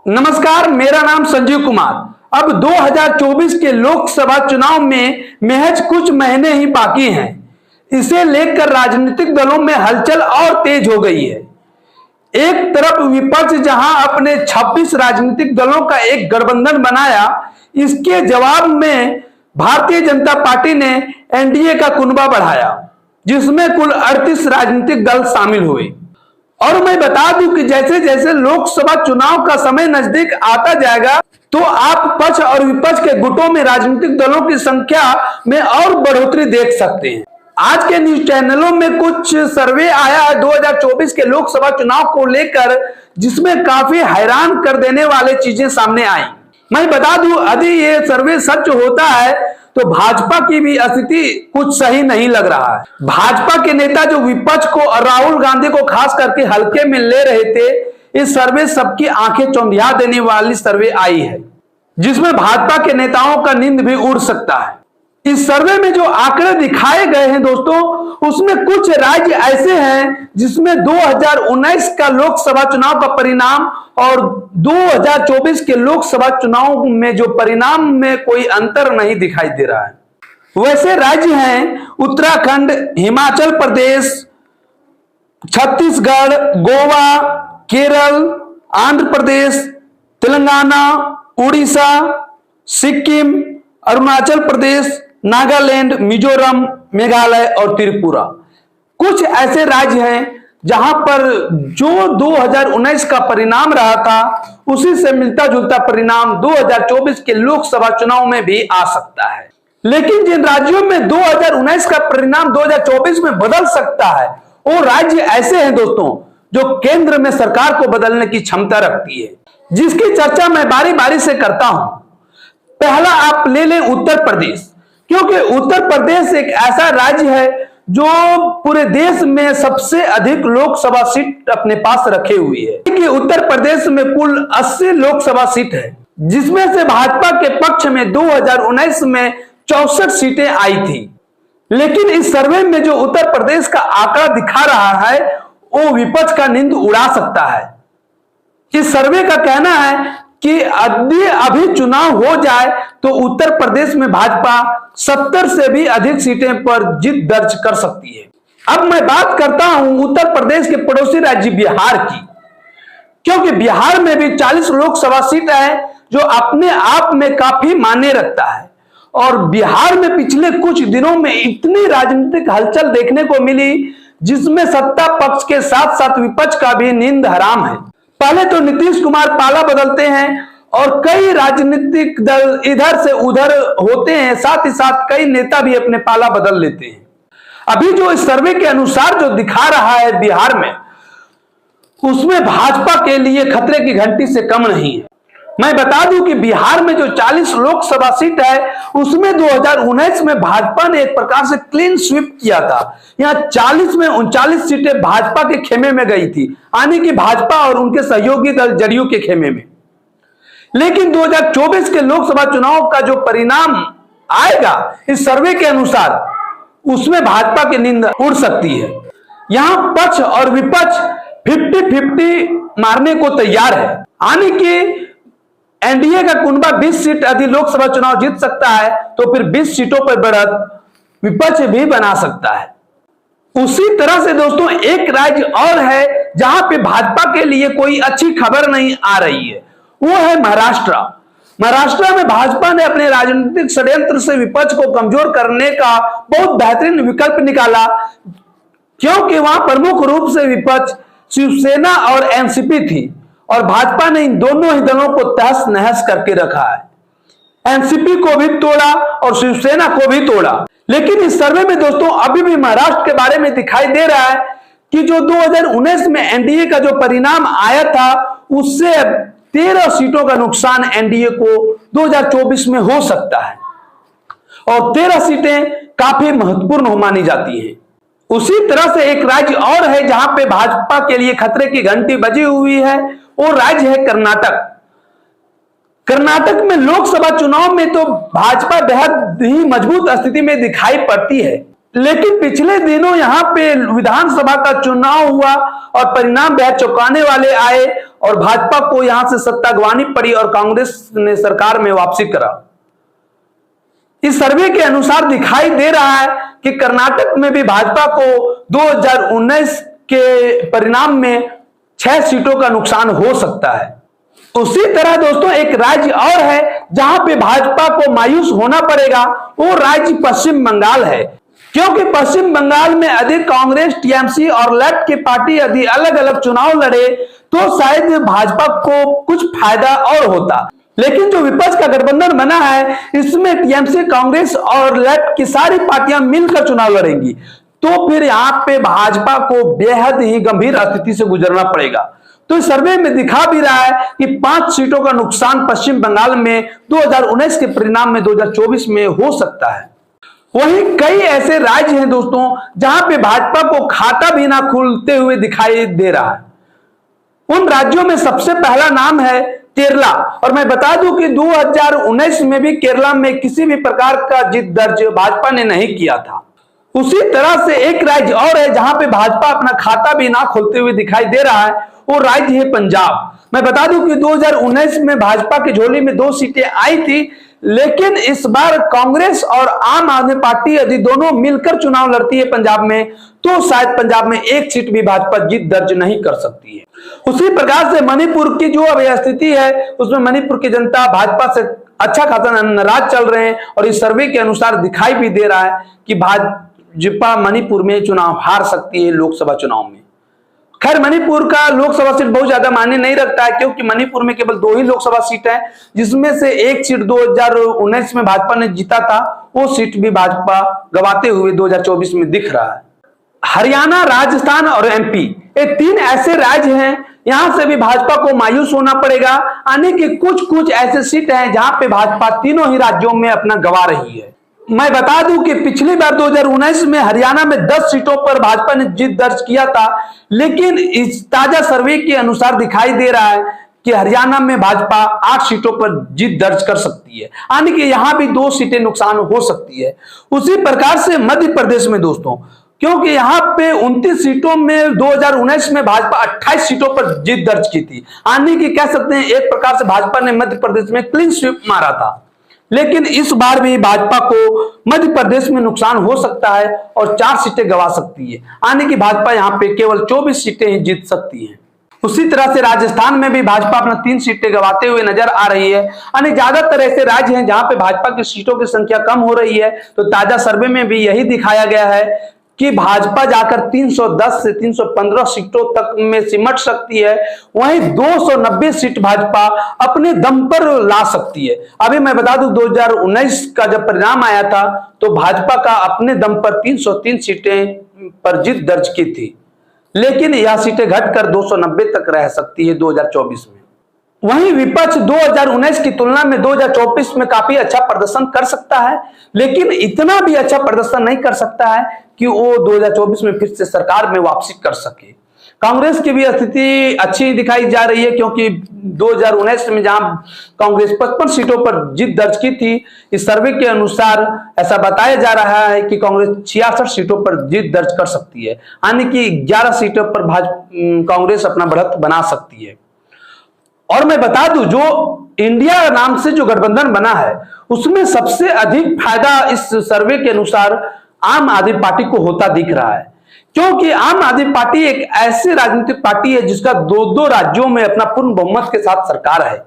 नमस्कार, मेरा नाम संजीव कुमार। अब 2024 के लोकसभा चुनाव में महज कुछ महीने ही बाकी हैं। इसे लेकर राजनीतिक दलों में हलचल और तेज हो गई है। एक तरफ विपक्ष जहां अपने 26 राजनीतिक दलों का एक गठबंधन बनाया, इसके जवाब में भारतीय जनता पार्टी ने एनडीए का कुनबा बढ़ाया, जिसमें कुल 38 राजनीतिक दल शामिल हुए। और मैं बता दूं कि जैसे जैसे लोकसभा चुनाव का समय नजदीक आता जाएगा, तो आप पक्ष और विपक्ष के गुटों में राजनीतिक दलों की संख्या में और बढ़ोतरी देख सकते हैं। आज के न्यूज चैनलों में कुछ सर्वे आया है 2024 के लोकसभा चुनाव को लेकर, जिसमें काफी हैरान कर देने वाली चीजें सामने आई। मैं बता दूं, यदि ये सर्वे सच होता है तो भाजपा की भी स्थिति कुछ सही नहीं लग रहा है। भाजपा के नेता जो विपक्ष को और राहुल गांधी को खास करके हल्के में ले रहे थे, इस सर्वे सबकी आंखें चौंधिया देने वाली सर्वे आई है, जिसमें भाजपा के नेताओं का नींद भी उड़ सकता है। इस सर्वे में जो आंकड़े दिखाए गए हैं दोस्तों, उसमें कुछ राज्य ऐसे हैं जिसमें 2019 का लोकसभा चुनाव का परिणाम और 2024 के लोकसभा चुनाव में जो परिणाम में कोई अंतर नहीं दिखाई दे रहा है। वैसे राज्य हैं उत्तराखंड, हिमाचल प्रदेश, छत्तीसगढ़, गोवा, केरल, आंध्र प्रदेश, तेलंगाना, उड़ीसा, सिक्किम, अरुणाचल प्रदेश, नागालैंड, मिजोरम, मेघालय और त्रिपुरा। कुछ ऐसे राज्य हैं जहां पर जो 2019 का परिणाम रहा था, उसी से मिलता जुलता परिणाम 2024 के लोकसभा चुनाव में भी आ सकता है। लेकिन जिन राज्यों में 2019 का परिणाम 2024 में बदल सकता है, वो राज्य ऐसे हैं दोस्तों जो केंद्र में सरकार को बदलने की क्षमता रखती है, जिसकी चर्चा मैं बारी बारी से करता हूं। पहला आप ले लें उत्तर प्रदेश, क्योंकि उत्तर प्रदेश एक ऐसा राज्य है जो पूरे देश में सबसे अधिक लोकसभा सीट अपने पास रखे हुई है। कि उत्तर प्रदेश में कुल 80 लोकसभा सीट है, जिसमें से भाजपा के पक्ष में 2019 में 64 सीटें आई थी। लेकिन इस सर्वे में जो उत्तर प्रदेश का आंकड़ा दिखा रहा है, वो विपक्ष का नींद उड़ा सकता है। इस सर्वे का कहना है कि अभी चुनाव हो जाए तो उत्तर प्रदेश में भाजपा 70 से भी अधिक सीटें पर जीत दर्ज कर सकती है। अब मैं बात करता हूं उत्तर प्रदेश के पड़ोसी राज्य बिहार की, क्योंकि बिहार में भी 40 लोकसभा सीट है, जो अपने आप में काफी मायने रखता है। और बिहार में पिछले कुछ दिनों में इतनी राजनीतिक हलचल देखने को मिली, जिसमें सत्ता पक्ष के साथ साथ विपक्ष का भी नींद हराम है। पहले तो नीतीश कुमार पाला बदलते हैं और कई राजनीतिक दल इधर से उधर होते हैं, साथ ही साथ कई नेता भी अपने पाला बदल लेते हैं। अभी जो इस सर्वे के अनुसार जो दिखा रहा है बिहार में, उसमें भाजपा के लिए खतरे की घंटी से कम नहीं है। मैं बता दूं कि बिहार में जो 40 लोकसभा सीट है, उसमें 2019 में भाजपा ने एक प्रकार से क्लीन स्वीप किया था। यहां 40 में 39 सीटें भाजपा के खेमे में गई थी, यानी कि भाजपा और उनके सहयोगी दल जदयू के खेमे में। लेकिन 2024 के लोकसभा चुनाव का जो परिणाम आएगा इस सर्वे के अनुसार, उसमें भाजपा की नींद उड़ सकती है। यहां पक्ष और विपक्ष 50-50 मारने को तैयार है, यानी कि एनडीए का कुनबा 20 सीट यदि लोकसभा चुनाव जीत सकता है, तो फिर 20 सीटों पर बढ़त विपक्ष भी बना सकता है। उसी तरह से दोस्तों एक राज्य और है जहां पे भाजपा के लिए कोई अच्छी खबर नहीं आ रही है, वो है महाराष्ट्र। महाराष्ट्र में भाजपा ने अपने राजनीतिक षड्यंत्र से विपक्ष को कमजोर करने का बहुत बेहतरीन विकल्प निकाला, क्योंकि वहां प्रमुख रूप से विपक्ष शिवसेना और एनसीपी थी, और भाजपा ने इन दोनों ही दलों को तहस नहस करके रखा है। एनसीपी को भी तोड़ा और शिवसेना को भी तोड़ा। लेकिन इस सर्वे में दोस्तों अभी भी महाराष्ट्र के बारे में दिखाई दे रहा है कि जो 2019 में एनडीए का जो परिणाम आया था, उससे 13 सीटों का नुकसान एनडीए को 2024 में हो सकता है, और 13 सीटें काफी महत्वपूर्ण मानी जाती हैं। उसी तरह से एक राज्य और है जहां पे भाजपा के लिए खतरे की घंटी बजी हुई है, वो राज्य है कर्नाटक। कर्नाटक में लोकसभा चुनाव में तो भाजपा बेहद ही मजबूत स्थिति में दिखाई पड़ती है। लेकिन पिछले दिनों यहां पे विधानसभा का चुनाव हुआ और परिणाम बेहद चौंकाने वाले आए और भाजपा को यहां से सत्ता गंवानी पड़ी और कांग्रेस ने सरकार में वापसी करा। इस सर्वे के अनुसार दिखाई दे रहा है कि कर्नाटक में भी भाजपा को 2019 के परिणाम में 6 सीटों का नुकसान हो सकता है। उसी तरह दोस्तों एक राज्य और है जहां पे भाजपा को मायूस होना पड़ेगा, वो राज्य पश्चिम बंगाल है, क्योंकि पश्चिम बंगाल में यदि कांग्रेस, टीएमसी और लेफ्ट की पार्टी यदि अलग अलग चुनाव लड़े तो शायद भाजपा को कुछ फायदा और होता। लेकिन जो विपक्ष का गठबंधन बना है इसमें टीएमसी, कांग्रेस और लेफ्ट की सारी पार्टियां मिलकर चुनाव लड़ेंगी, तो फिर यहां पे भाजपा को बेहद ही गंभीर स्थिति से गुजरना पड़ेगा। तो इस सर्वे में दिखा भी रहा है कि 5 सीटों का नुकसान पश्चिम बंगाल में 2019 के परिणाम में 2024 में हो सकता है। वहीं कई ऐसे राज्य हैं दोस्तों जहां पे भाजपा को खाता भी ना खुलते हुए दिखाई दे रहा है। उन राज्यों में सबसे पहला नाम है केरला, और मैं बता दूं कि 2019 में भी केरला में किसी भी प्रकार का जीत दर्ज भाजपा ने नहीं किया था। उसी तरह से एक राज्य और है जहां पे भाजपा अपना खाता भी ना खोलते हुए दिखाई दे रहा है, वो राज्य है पंजाब। मैं बता दूं कि 2019 में भाजपा की झोली में 2 सीटें आई थी, लेकिन इस बार कांग्रेस और आम आदमी पार्टी यदि दोनों मिलकर चुनाव लड़ती है पंजाब में, तो शायद पंजाब में 1 सीट भी भाजपा जीत दर्ज नहीं कर सकती है। उसी प्रकार से मणिपुर की जो अब स्थिति है उसमें मणिपुर की जनता भाजपा से अच्छा खासा नाराज चल रहे हैं और इस सर्वे के अनुसार दिखाई भी दे रहा है कि भाजपा मणिपुर में चुनाव हार सकती है लोकसभा चुनाव में। खैर मणिपुर का लोकसभा सीट बहुत ज्यादा मायने नहीं रखता है, क्योंकि मणिपुर में केवल 2 ही लोकसभा सीट है, जिसमें से 1 सीट 2019 में भाजपा ने जीता था, वो सीट भी भाजपा गवाते हुए 2024 में दिख रहा है। हरियाणा, राजस्थान और एमपी, ये 3 ऐसे राज्य हैं, यहां से भी भाजपा को मायूस होना पड़ेगा। आने के कुछ ऐसे सीट हैं जहां पे भाजपा तीनों ही राज्यों में अपना गवा रही है। मैं बता दूं कि पिछली बार 2019 में हरियाणा में 10 सीटों पर भाजपा ने जीत दर्ज किया था, लेकिन इस ताजा सर्वे के अनुसार दिखाई दे रहा है कि हरियाणा में भाजपा 8 सीटों पर जीत दर्ज कर सकती है, यानी कि यहां भी 2 सीटें नुकसान हो सकती है। उसी प्रकार से मध्य प्रदेश में दोस्तों, क्योंकि यहां पे 29 सीटों में 2019 में भाजपा 28 सीटों पर जीत दर्ज की थी, यानी कि कह सकते हैं एक प्रकार से भाजपा ने मध्य प्रदेश में क्लीन स्वीप मारा था। लेकिन इस बार भी भाजपा को मध्य प्रदेश में नुकसान हो सकता है और 4 सीटें गंवा सकती है, यानी कि भाजपा यहां पे केवल 24 सीटें ही जीत सकती है। उसी तरह से राजस्थान में भी भाजपा अपना 3 सीटें गंवाते हुए नजर आ रही है, यानी ज्यादातर ऐसे राज्य हैं जहां पे भाजपा की सीटों की संख्या कम हो रही है। तो ताजा सर्वे में भी यही दिखाया गया है कि भाजपा जाकर 310 से 315 सीटों तक में सिमट सकती है, वहीं 290 सीट भाजपा अपने दम पर ला सकती है। अभी मैं बता दूं 2019 का जब परिणाम आया था तो भाजपा का अपने दम पर 303 सीटें पर जीत दर्ज की थी, लेकिन यह सीटें घटकर 290 तक रह सकती है 2024 में। वहीं विपक्ष 2019 की तुलना में 2024 में काफी अच्छा प्रदर्शन कर सकता है, लेकिन इतना भी अच्छा प्रदर्शन नहीं कर सकता है कि वो 2024 में फिर से सरकार में वापसी कर सके। कांग्रेस की भी स्थिति अच्छी दिखाई जा रही है, क्योंकि 2019 में जहां कांग्रेस 55 सीटों पर जीत दर्ज की थी, इस सर्वे के अनुसार ऐसा बताया जा रहा है कि कांग्रेस 66 सीटों पर जीत दर्ज कर सकती है, यानी कि 11 सीटों पर कांग्रेस अपना बढ़त बना सकती है। और मैं बता दूं जो इंडिया नाम से जो गठबंधन बना है उसमें सबसे अधिक फायदा इस सर्वे के अनुसार आम आदमी पार्टी को होता दिख रहा है, क्योंकि आम आदमी पार्टी एक ऐसी राजनीतिक पार्टी है जिसका 2 राज्यों में अपना पूर्ण बहुमत के साथ सरकार है,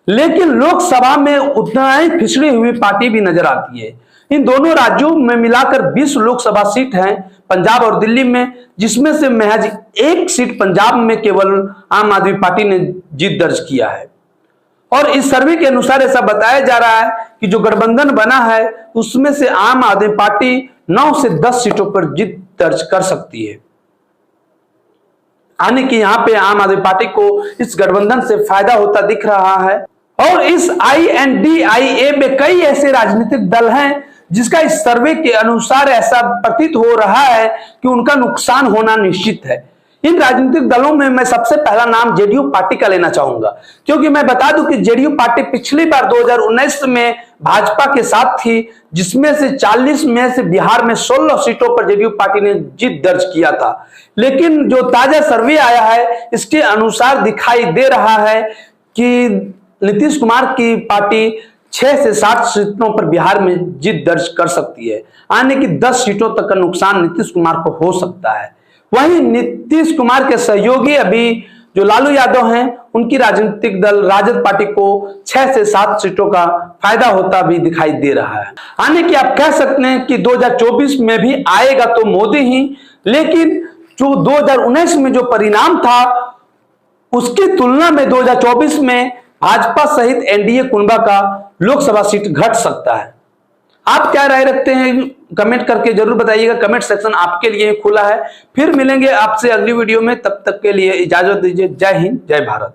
लेकिन लोकसभा में उतना ही पिछड़ी हुई पार्टी भी नजर आती है। इन दोनों राज्यों में मिलाकर 20 लोकसभा सीट हैं, पंजाब और दिल्ली में, जिसमें से महज 1 सीट पंजाब में केवल आम आदमी पार्टी ने जीत दर्ज किया है। और इस सर्वे के अनुसार ऐसा बताया जा रहा है कि जो गठबंधन बना है उसमें से आम आदमी पार्टी 9 से 10 सीटों पर जीत दर्ज कर सकती है, यानी कि यहां पे आम आदमी पार्टी को इस गठबंधन से फायदा होता दिख रहा है। और इस INDIA में कई ऐसे राजनीतिक दल हैं जिसका इस सर्वे के अनुसार ऐसा प्रतीत हो रहा है कि उनका नुकसान होना निश्चित है। इन राजनीतिक दलों में मैं सबसे पहला नाम जेडीयू पार्टी का लेना चाहूंगा, क्योंकि मैं बता दूं कि जेडीयू पार्टी पिछली बार 2019 में भाजपा के साथ थी, जिसमें से 40 में से बिहार में 16 सीटों पर जेडीयू पार्टी ने जीत दर्ज किया था। लेकिन जो ताजा सर्वे आया है इसके अनुसार दिखाई दे रहा है कि नीतीश कुमार की पार्टी 6 से 7 सीटों पर बिहार में जीत दर्ज कर सकती है। आने की 10 सीटों तक का नुकसान नीतीश कुमार को हो सकता है। वहीं नीतीश कुमार के सहयोगी अभी जो लालू यादव हैं, उनकी राजनीतिक दल राजद पार्टी को 6 से 7 सीटों का फायदा होता भी दिखाई दे रहा है। आने की आप कह सकते हैं कि 2024 में भी आएगा तो मोदी ही, लेकिन जो 2019 में जो परिणाम था उसकी तुलना में 2024 में भाजपा सहित एनडीए कुनबा का लोकसभा सीट घट सकता है। आप क्या राय रखते हैं कमेंट करके जरूर बताइएगा। कमेंट सेक्शन आपके लिए खुला है। फिर मिलेंगे आपसे अगली वीडियो में, तब तक के लिए इजाजत दीजिए। जय हिंद, जय भारत।